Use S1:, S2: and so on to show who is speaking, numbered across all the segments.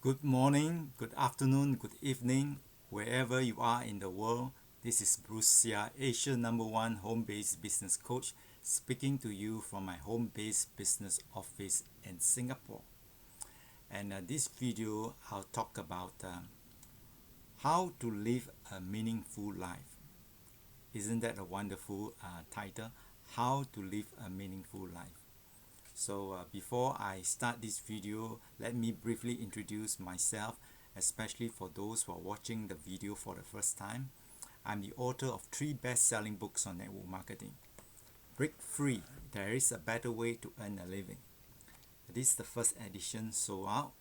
S1: Good morning, good afternoon, good evening, wherever you are in the world. This is Bruce Sia, Asia #1 home-based business coach, speaking to you from my home-based business office in Singapore. And this video, I'll talk about how to live a meaningful life. Isn't that a wonderful title? How to live a meaningful life. So before I start this video, let me briefly introduce myself, especially for those who are watching the video for the first time. I'm the author of 3 best-selling books on network marketing. Break Free, There is a Better Way to Earn a Living. This is the first edition sold out,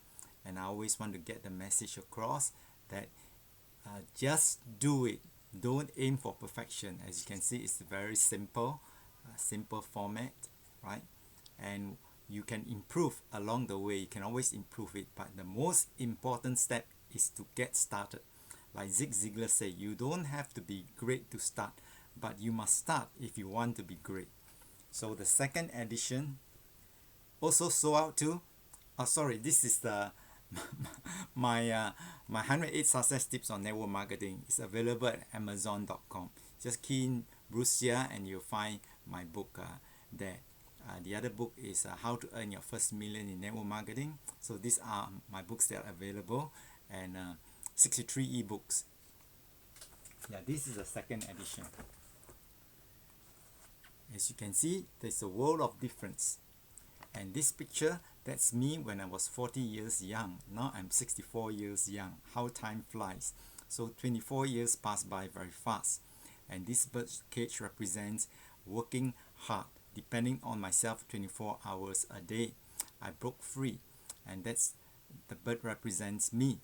S1: and I always want to get the message across that just do it. Don't aim for perfection. As you can see, it's very simple, simple format, right? And you can improve along the way. You can always improve it, but the most important step is to get started. Like Zig Ziglar said, you don't have to be great to start, but you must start if you want to be great. So the second edition also sold out too. Oh, sorry, this is the my 108 success tips on network marketing. Is available at Amazon.com. Just key in Bruce Sia and you'll find my book there. The other book is How to Earn Your First Million in Network Marketing. So these are my books that are available, and 63 ebooks. Yeah, this is the second edition. As you can see, there's a world of difference. And this picture, that's me when I was 40 years young. Now I'm 64 years young. How time flies. So 24 years pass by very fast. And this bird cage represents working hard, depending on myself 24 hours a day. I broke free, and that's the bird represents me.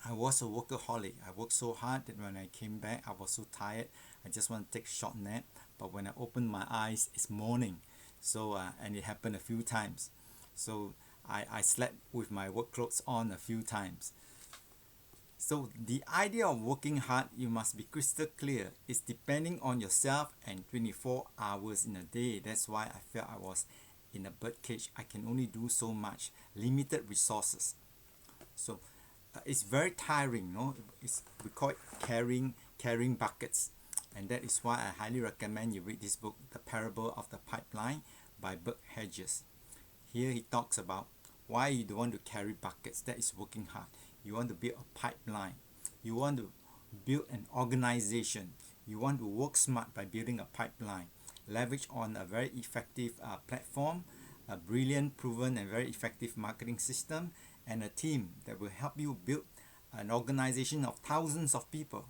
S1: I was a workaholic. I worked so hard that when I came back, I was so tired. I just want to take a short nap. But when I opened my eyes, it's morning. So and it happened a few times. So I slept with my work clothes on a few times. So the idea of working hard, you must be crystal clear. It's depending on yourself and 24 hours in a day. That's why I felt I was in a birdcage. I can only do so much. Limited resources. So it's very tiring, no? We call it carrying buckets. And that is why I highly recommend you read this book, The Parable of the Pipeline by Bert Hedges. Here he talks about why you don't want to carry buckets. That is working hard. You want to build a pipeline. You want to build an organization. You want to work smart by building a pipeline. Leverage on a very effective platform, a brilliant, proven, and very effective marketing system, and a team that will help you build an organization of thousands of people.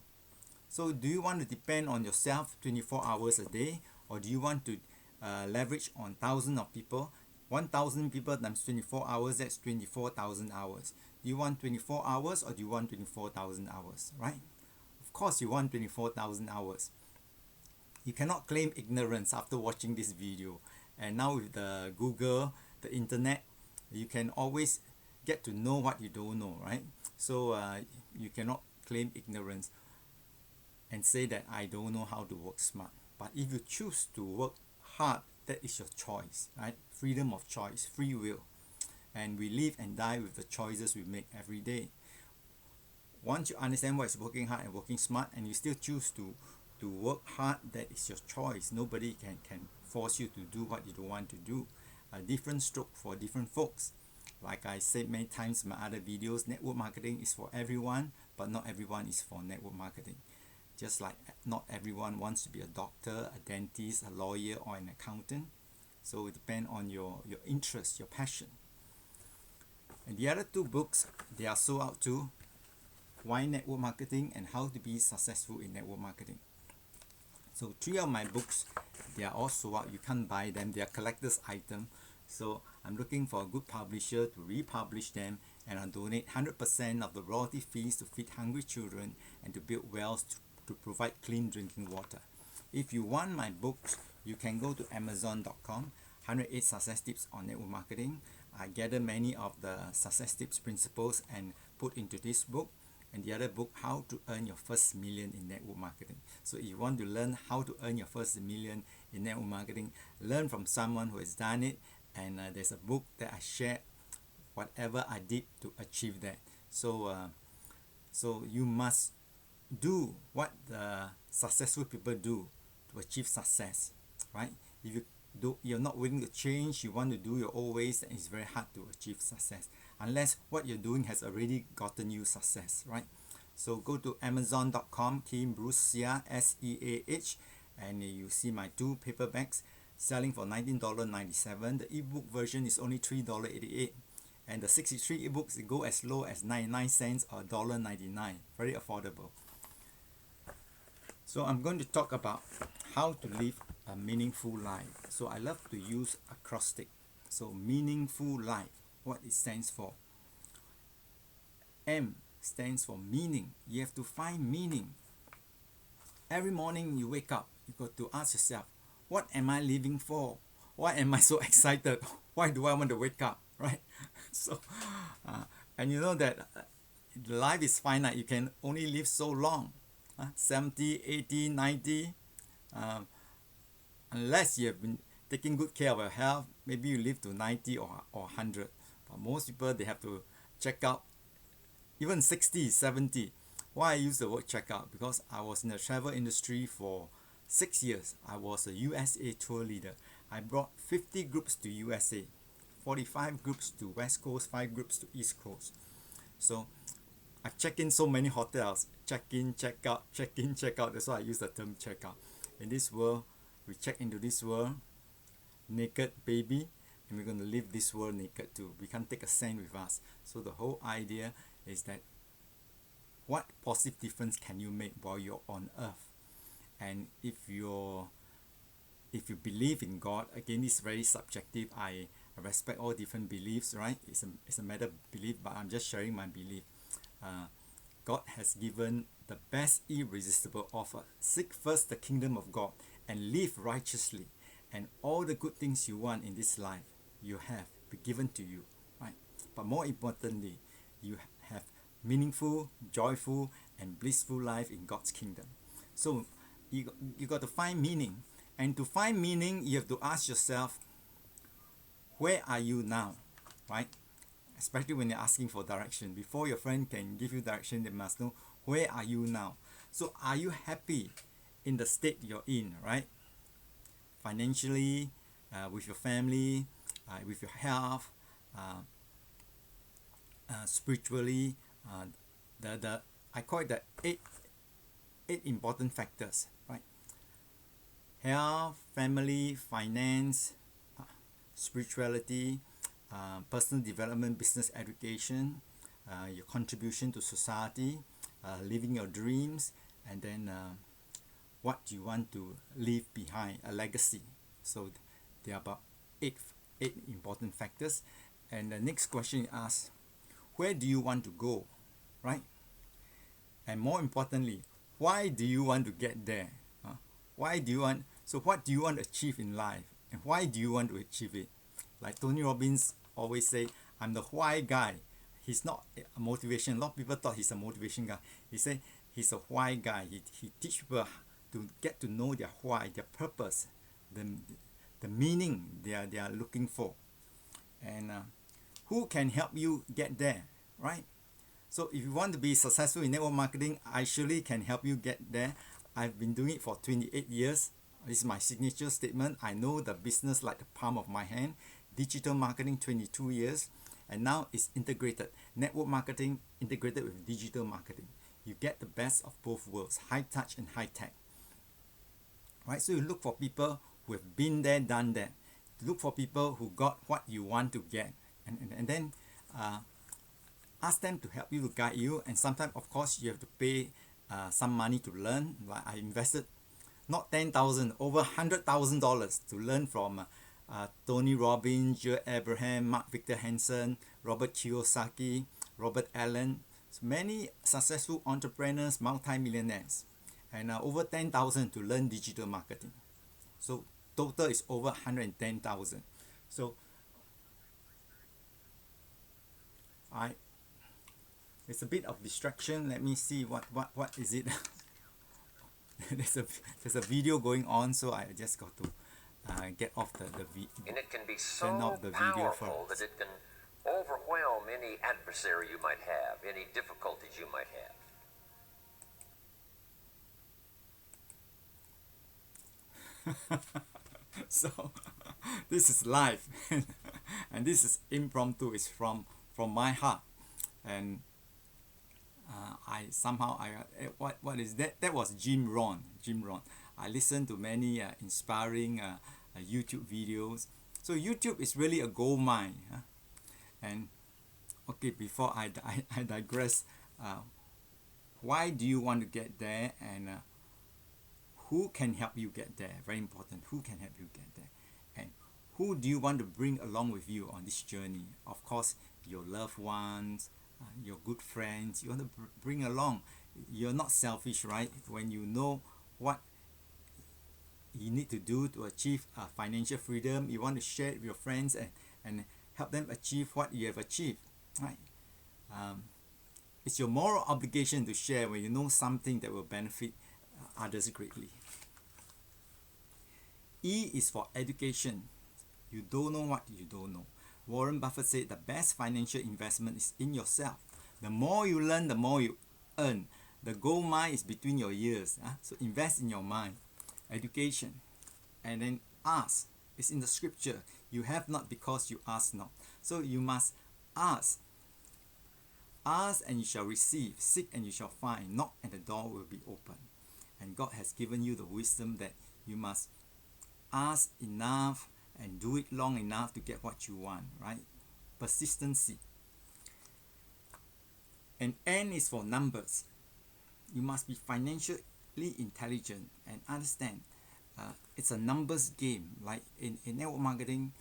S1: So do you want to depend on yourself 24 hours a day, or do you want to leverage on thousands of people? 1,000 people times 24 hours, that's 24,000 hours. Do you want 24 hours or do you want 24,000 hours, right? Of course you want 24,000 hours. You cannot claim ignorance after watching this video. And now with the Google, the internet, you can always get to know what you don't know, right? So you cannot claim ignorance and say that I don't know how to work smart. But if you choose to work hard, that is your choice, right? Freedom of choice, free will. And we live and die with the choices we make every day. Once you understand what is working hard and working smart, and you still choose to work hard, that is your choice. Nobody can force you to do what you don't want to do. A different stroke for different folks. Like I said many times in my other videos, network marketing is for everyone, but not everyone is for network marketing. Just like not everyone wants to be a doctor, a dentist, a lawyer, or an accountant. So it depends on your interest, your passion. And the other 2 books, they are sold out too. Why Network Marketing and How to Be Successful in Network Marketing. So 3 of my books, they are all sold out. You can't buy them. They are collector's item. So I'm looking for a good publisher to republish them, and I'll donate 100% of the royalty fees to feed hungry children and to build wells to provide clean drinking water. If you want my books, you can go to Amazon.com, 108 Success Tips on Network Marketing. I gather many of the success tips principles and put into this book, and the other book, How to Earn Your First Million in Network Marketing. So if you want to learn how to earn your first million in network marketing, learn from someone who has done it. And there's a book that I shared whatever I did to achieve that. So you must do what the successful people do to achieve success, right? If you're not willing to change, you want to do your old ways, then it's very hard to achieve success unless what you're doing has already gotten you success, right? So go to amazon.com, key in Bruce Seah, S-E-A-H, and you see my 2 paperbacks selling for $19.97. The ebook version is only $3.88, and the 63 ebooks go as low as 99 cents or $1.99. Very affordable. So I'm going to talk about how to live a meaningful life. So I love to use acrostic. So meaningful life, what it stands for. M stands for meaning. You have to find meaning. Every morning you wake up, you got to ask yourself, what am I living for? Why am I so excited? Why do I want to wake up, right? So, and you know that life is finite. You can only live so long, 70, 80, 90. Unless you have been taking good care of your health, maybe you live to 90 or 100. But most people, they have to check out even 60, 70. Why I use the word check out? Because I was in the travel industry for 6 years. I was a USA tour leader. I brought 50 groups to USA, 45 groups to West Coast, 5 groups to East Coast. So I check in so many hotels. Check in, check out, check in, check out. That's why I use the term check out. In this world, we check into this world naked, baby, and we're going to leave this world naked too. We can't take a cent with us. So the whole idea is that what positive difference can you make while you're on earth? And if you believe in God, again, it's very subjective. I respect all different beliefs, right? It's a matter of belief, but I'm just sharing my belief. God has given the best irresistible offer. Seek first the kingdom of God and live righteously, and all the good things you want in this life you have be given to you, right? But more importantly, you have meaningful, joyful, and blissful life in God's kingdom. So you got to find meaning, and to find meaning, you have to ask yourself, where are you now, right? Especially when you're asking for direction. Before your friend can give you direction, they must know, where are you now? So are you happy in the state you're in, right? Financially, with your family, with your health, spiritually, I call it the eight important factors, right? Health, family, finance, spirituality, personal development, business education, your contribution to society, living your dreams, and then what you want to leave behind, a legacy. So there are about eight important factors. And the next question asks, where do you want to go, right? And more importantly, why do you want to get there? What do you want to achieve in life, and why do you want to achieve it? Like Tony Robbins always say, I'm the why guy. He's not a motivation. A lot of people thought he's a motivation guy. He said he's a why guy. He teach people to get to know their why, their purpose, the meaning they are looking for. And who can help you get there, right? So if you want to be successful in network marketing, I surely can help you get there. I've been doing it for 28 years. This is my signature statement. I know the business like the palm of my hand. Digital marketing, 22 years. And now it's integrated. Network marketing integrated with digital marketing. You get the best of both worlds, high touch and high tech. Right? So you look for people who have been there, done that. Look for people who got what you want to get. And then ask them to help you, to guide you. And sometimes, of course, you have to pay some money to learn. Like I invested not $10,000, over $100,000 to learn from Tony Robbins, Joe Abraham, Mark Victor Hansen, Robert Kiyosaki, Robert Allen. So many successful entrepreneurs, multi-millionaires, and over 10,000 to learn digital marketing. So total is over 110,000. So it's a bit of distraction. Let me see what is it. there's a video going on, so I just got to get off the
S2: And it can be so
S1: turn off the video
S2: powerful
S1: first.
S2: that it can overwhelm adversary you might have, any difficulties you might have.
S1: So this is live, and this is impromptu. It's from my heart, and I somehow what is that? That was Jim Rohn. Jim Rohn. I listened to many inspiring YouTube videos. So YouTube is really a gold mine. And okay, before I digress, why do you want to get there, and who can help you get there? Very important. Who can help you get there, and who do you want to bring along with you on this journey? Of course, your loved ones, your good friends. You want to bring along. You're not selfish, right? When you know what you need to do to achieve financial freedom, you want to share it with your friends, and help them achieve what you have achieved, right? It's your moral obligation to share when you know something that will benefit others greatly. E is for education. You don't know what you don't know. Warren Buffett said the best financial investment is in yourself. The more you learn, the more you earn. The gold mine is between your ears. So invest in your mind. Education. And then ask. It's in the scripture. You have not because you ask not. So you must ask. Ask and you shall receive. Seek and you shall find. Knock and the door will be open. And God has given you the wisdom that you must ask enough and do it long enough to get what you want, right? Persistency. And N is for numbers. You must be financially intelligent and understand it's a numbers game. Like in network marketing,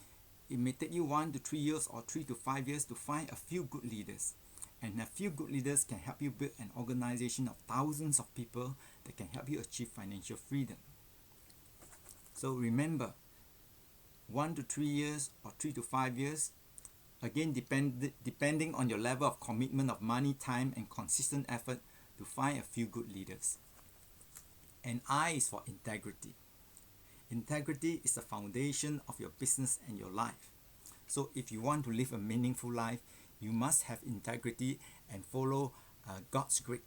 S1: it may take you 1 to 3 years or 3 to 5 years to find a few good leaders. And a few good leaders can help you build an organization of thousands of people that can help you achieve financial freedom. So remember, 1 to 3 years or 3 to 5 years, again depending on your level of commitment of money, time, and consistent effort to find a few good leaders. And I is for integrity. Integrity is the foundation of your business and your life. So if you want to live a meaningful life, you must have integrity and follow God's great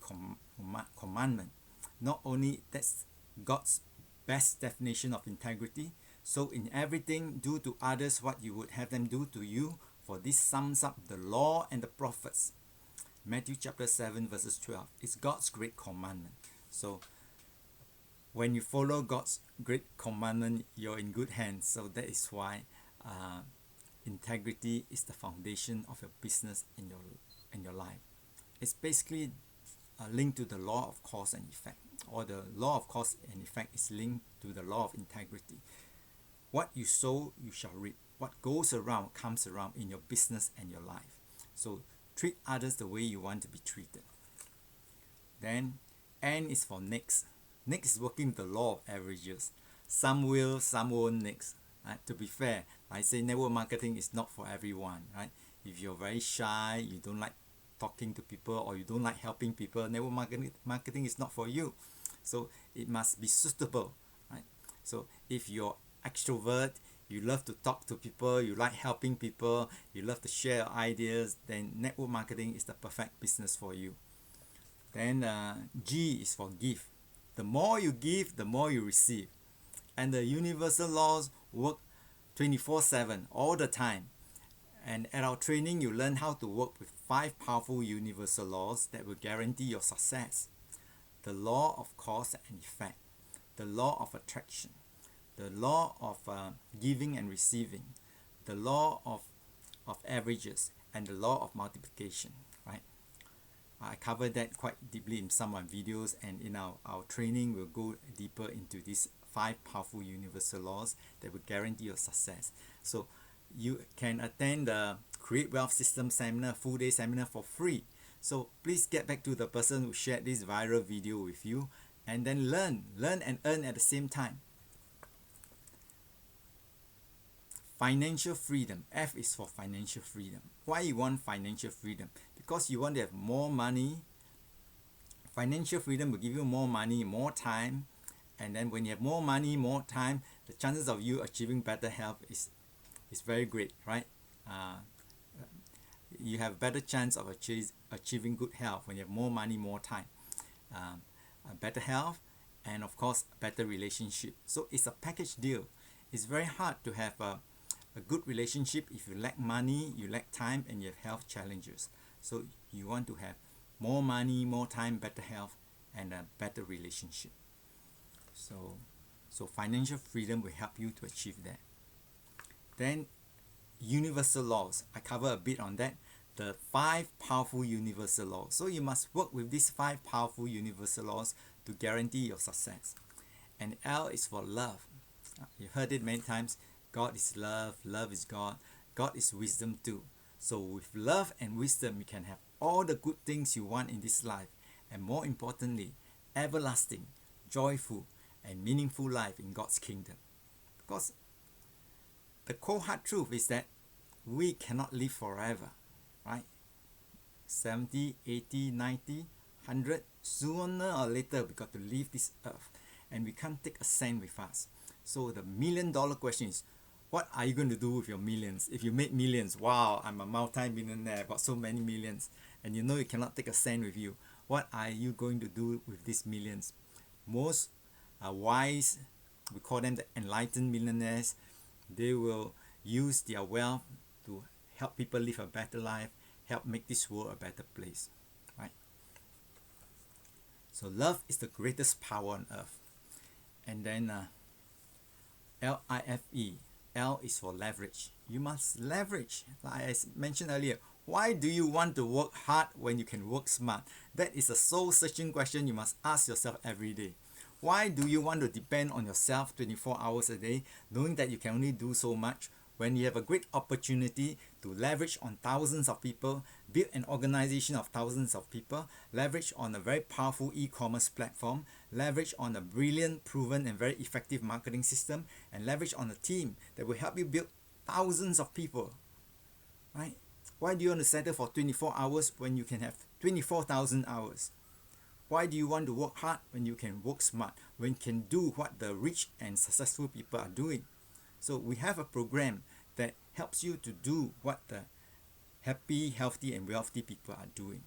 S1: commandment. Not only that's God's best definition of integrity, so in everything do to others what you would have them do to you, for this sums up the law and the prophets. Matthew chapter 7 verses 12 is God's great commandment. So when you follow God's great commandment, you're in good hands. So that is why integrity is the foundation of your business and your life. It's basically linked to the law of cause and effect, or the law of cause and effect is linked to the law of integrity. What you sow, you shall reap. What goes around comes around in your business and your life. So treat others the way you want to be treated. Then N is for next. Next is working with the law of averages. Some will, some won't next. Right? To be fair, I say network marketing is not for everyone. Right? If you're very shy, you don't like talking to people, or you don't like helping people, network marketing is not for you. So it must be suitable. Right? So if you're extrovert, you love to talk to people, you like helping people, you love to share ideas, then network marketing is the perfect business for you. Then G is for give. The more you give, the more you receive. And the universal laws work 24/7 all the time. And at our training, you learn how to work with 5 powerful universal laws that will guarantee your success. The law of cause and effect, the law of attraction, the law of giving and receiving, the law of averages, and the law of multiplication, right? I covered that quite deeply in some of my videos, and in our training we'll go deeper into these 5 powerful universal laws that will guarantee your success. So you can attend the Create Wealth System seminar, full day seminar for free. So please get back to the person who shared this viral video with you, and then learn and earn at the same time. Financial freedom. F is for financial freedom. Why you want financial freedom? Because you want to have more money. Financial freedom will give you more money, more time, and then when you have more money, more time, the chances of you achieving better health is very great, right? you have better chance of achieving good health when you have more money, more time, better health, and of course better relationship. So it's a package deal. It's very hard to have a good relationship if you lack money, you lack time, and you have health challenges. So you want to have more money, more time, better health, and a better relationship. So financial freedom will help you to achieve that. Then universal laws. I cover a bit on that. The 5 powerful universal laws. So you must work with these 5 powerful universal laws to guarantee your success. And L is for love. You've heard it many times. God is love, love is God, God is wisdom too. So with love and wisdom, you can have all the good things you want in this life, and more importantly, everlasting, joyful, and meaningful life in God's kingdom. Because the cold hard truth is that we cannot live forever, right? 70, 80, 90, 100, sooner or later we got to leave this earth, and we can't take a cent with us. So the $1,000,000 question is, what are you going to do with your millions? If you make millions, wow, I'm a multi-millionaire, I've got so many millions, and you know you cannot take a cent with you. What are you going to do with these millions? Most wise, we call them the enlightened millionaires, they will use their wealth to help people live a better life, help make this world a better place, right? So love is the greatest power on earth. And then LIFE, L is for leverage. You must leverage. Like I mentioned earlier, why do you want to work hard when you can work smart? That is a soul-searching question you must ask yourself every day. Why do you want to depend on yourself 24 hours a day, knowing that you can only do so much, when you have a great opportunity to leverage on thousands of people, build an organization of thousands of people, leverage on a very powerful e-commerce platform, leverage on a brilliant, proven, and very effective marketing system, and leverage on a team that will help you build thousands of people, right? Why do you want to settle for 24 hours when you can have 24,000 hours? Why do you want to work hard when you can work smart, when you can do what the rich and successful people are doing? So we have a program that helps you to do what the happy, healthy, and wealthy people are doing.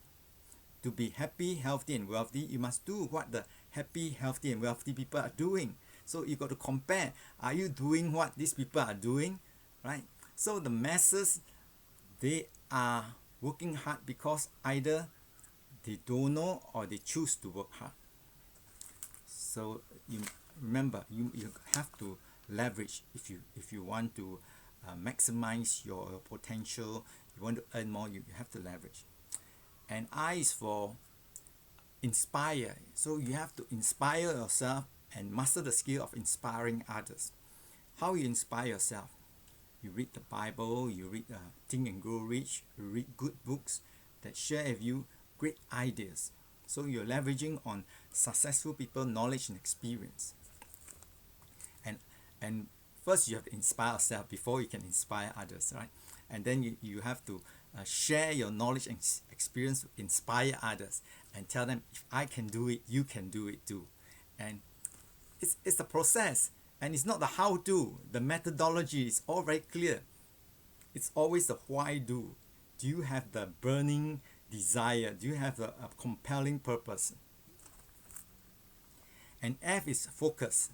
S1: To be happy, healthy, and wealthy, you must do what the happy, healthy, and wealthy people are doing. So you got to compare. Are you doing what these people are doing? Right? So the masses, they are working hard because either they don't know or they choose to work hard. So you remember, you have to leverage if you want to maximize your potential, you want to earn more, you have to leverage. And I is for inspire. So you have to inspire yourself and master the skill of inspiring others. How you inspire yourself? You read the Bible, you read Think and Grow Rich, you read good books that share with you great ideas. So you're leveraging on successful people, knowledge and experience. And first you have to inspire yourself before you can inspire others, right? And then you have to share your knowledge and experience, inspire others, and tell them, if I can do it, you can do it too. And it's a process, and it's not the how to. The methodology is all very clear. It's always the why do. Do you have the burning desire? Do you have a compelling purpose? And F is focus.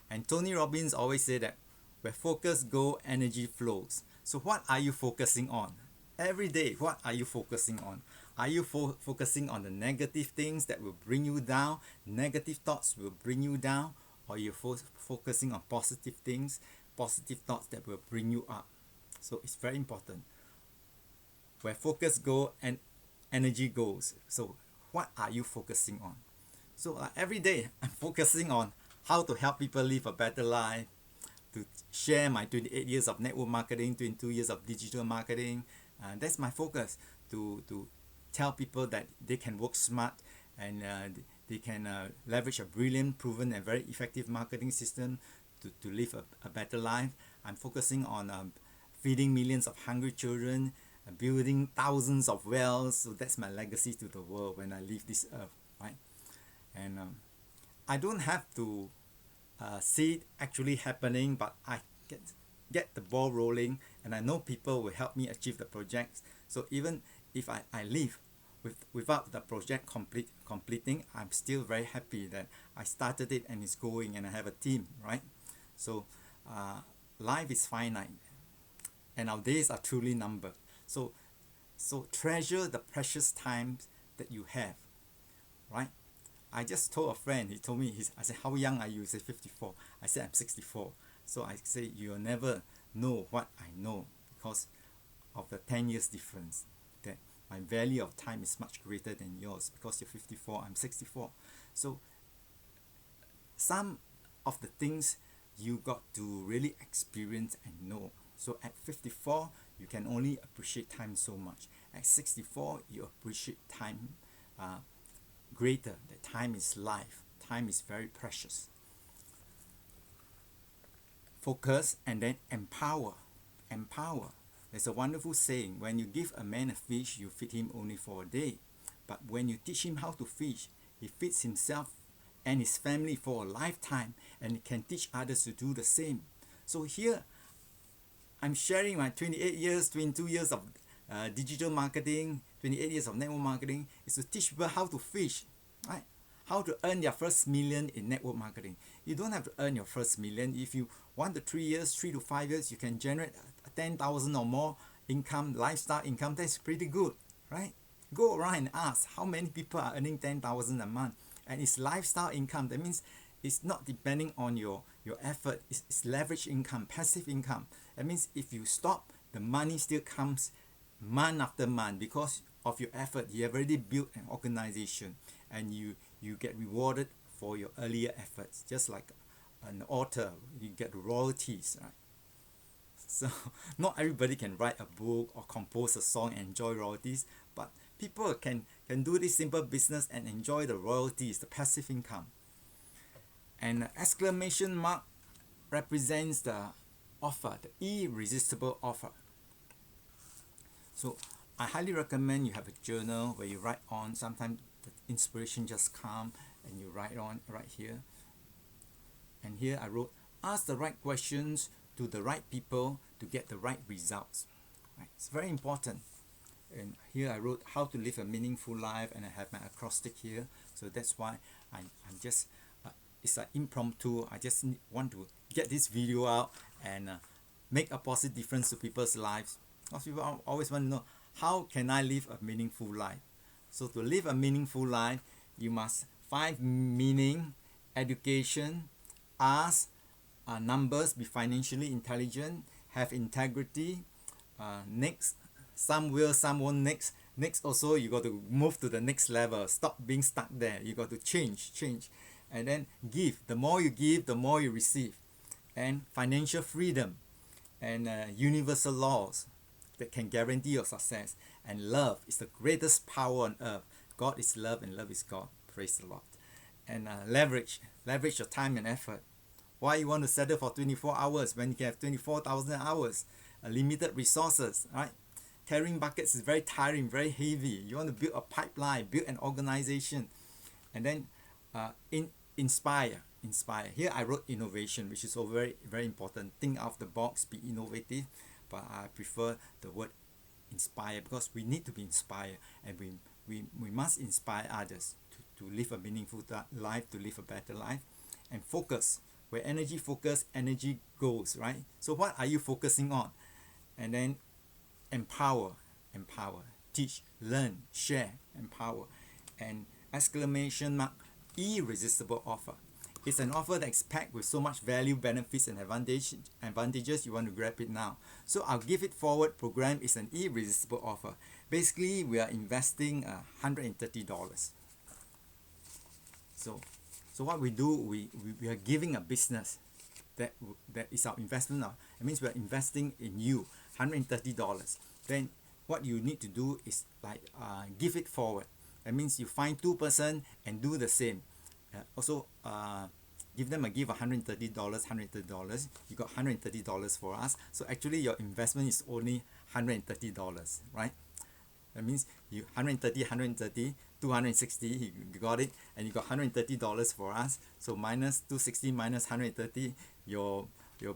S1: And Tony Robbins always said that where focus go, energy flows. So what are you focusing on? Every day, what are you focusing on? Are you focusing on the negative things that will bring you down? Negative thoughts will bring you down? Or you're focusing on positive things, positive thoughts that will bring you up? So it's very important. Where focus go and energy goes. So what are you focusing on? So every day I'm focusing on how to help people live a better life, to share my 28 years of network marketing, 22 years of digital marketing. That's my focus, to tell people that they can work smart and they can leverage a brilliant, proven and very effective marketing system to live a better life. I'm focusing on feeding millions of hungry children, building thousands of wells. So that's my legacy to the world when I leave this earth, right? And I don't have to see it actually happening, but I get the ball rolling, and I know people will help me achieve the projects. So even if I leave without the project completing, I'm still very happy that I started it and it's going and I have a team, right? So life is finite and our days are truly numbered. So treasure the precious times that you have, right? I just told a friend, he told me, I said, how young are you? He said, 54. I said, I'm 64. So I say, you'll never know what I know because of the 10 years difference. That my value of time is much greater than yours because you're 54, I'm 64. So some of the things you got to really experience and know. So at 54, you can only appreciate time so much. At 64, you appreciate time greater. That time is life. Time is very precious. Focus and then empower. Empower. There's a wonderful saying, when you give a man a fish, you feed him only for a day. But when you teach him how to fish, he feeds himself and his family for a lifetime and can teach others to do the same. So here, I'm sharing my 28 years, 22 years of digital marketing, 28 years of network marketing, is to teach people how to fish, right? How to earn their first million in network marketing. You don't have to earn your first million. If you 1 to 3 years, 3 to 5 years, you can generate 10,000 or more income, lifestyle income. That's pretty good, right? Go around and ask how many people are earning 10,000 a month, and it's lifestyle income. That means it's not depending on your effort. It's leverage income, passive income. That means if you stop, the money still comes month after month because of your effort. You have already built an organization, and you get rewarded for your earlier efforts. Just like an author, you get royalties, right? So not everybody can write a book or compose a song and enjoy royalties, but people can do this simple business and enjoy the royalties, the passive income. And the exclamation mark represents the offer, the irresistible offer. So I highly recommend you have a journal where you write on. Sometimes the inspiration just comes and you write on right here. And here I wrote, ask the right questions to the right people to get the right results. Right? It's very important. And here I wrote how to live a meaningful life, and I have my acrostic here. So that's why I'm just, it's an impromptu. I just want to get this video out and make a positive difference to people's lives. Because people always want to know, how can I live a meaningful life? So to live a meaningful life, you must find meaning, education, ask numbers, be financially intelligent, have integrity. Next, some will, some won't. Next also, you got to move to the next level. Stop being stuck there. You got to change. And then give. The more you give, the more you receive. And financial freedom and universal laws that can guarantee your success. And love is the greatest power on earth. God is love and love is God. Praise the Lord. And leverage your time and effort. Why you want to settle for 24 hours when you can have 24,000 hours? Limited resources, right? Carrying buckets is very tiring, very heavy. You want to build a pipeline, build an organization. And then inspire. Here I wrote innovation, which is also very, very important. Think out of the box, be innovative. But I prefer the word inspire because we need to be inspired, and we must inspire others to live a meaningful life, to live a better life. And focus. Where energy focus, energy goes, right? So what are you focusing on? And then empower, teach, learn, share, empower. And exclamation mark, irresistible offer. It's an offer that's packed with so much value, benefits, and advantages, you want to grab it now. So our Give It Forward program is an irresistible offer. Basically, we are investing $130. So what we do, we are giving a business that is our investment now. It means we are investing in you, $130. Then what you need to do is like give it forward. That means you find 2 person and do the same. Also give them a give $130. You got $130 for us. So actually your investment is only $130, right? That means you 260, you got it, and you got $130 for us. So minus 260 minus 130, your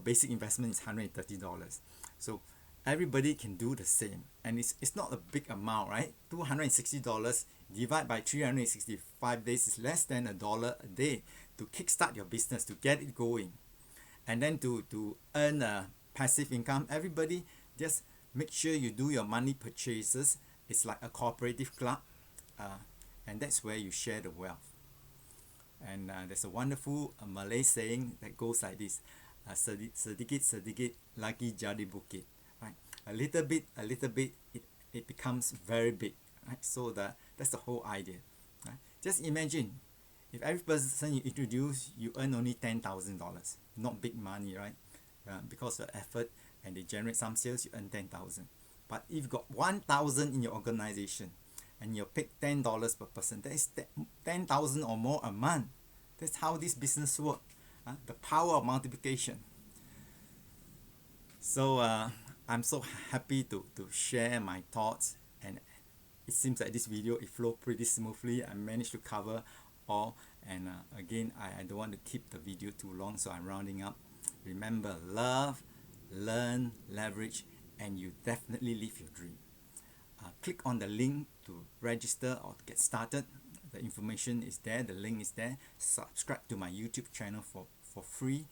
S1: basic investment is $130. So everybody can do the same, and it's not a big amount, right? $260 divided by 365 days is less than $1 a day to kickstart your business, to get it going. And then to earn a passive income, everybody just make sure you do your money purchases. It's like a cooperative club, and that's where you share the wealth. And there's a wonderful Malay saying that goes like this: sedikit sedikit lagi jadi bukit. Right? A little bit, it becomes very big. Right? So that's the whole idea. Right? Just imagine if every person you introduce, you earn only $10,000. Not big money, right? Because of effort, and they generate some sales, you earn 10,000. But if you've got 1,000 in your organization, and you pick $10 per person, that is 10,000 or more a month. That's how this business works. The power of multiplication. So I'm so happy to share my thoughts, and it seems like this video, it flowed pretty smoothly. I managed to cover all, and again, I don't want to keep the video too long, so I'm rounding up. Remember, love, learn, leverage, and you definitely live your dream. Click on the link to register or to get started. The information is there, the link is there. Subscribe to my YouTube channel for free,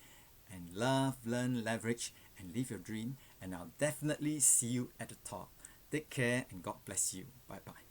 S1: and love, learn, leverage, and live your dream. And I'll definitely see you at the top. Take care, and God bless you. Bye bye.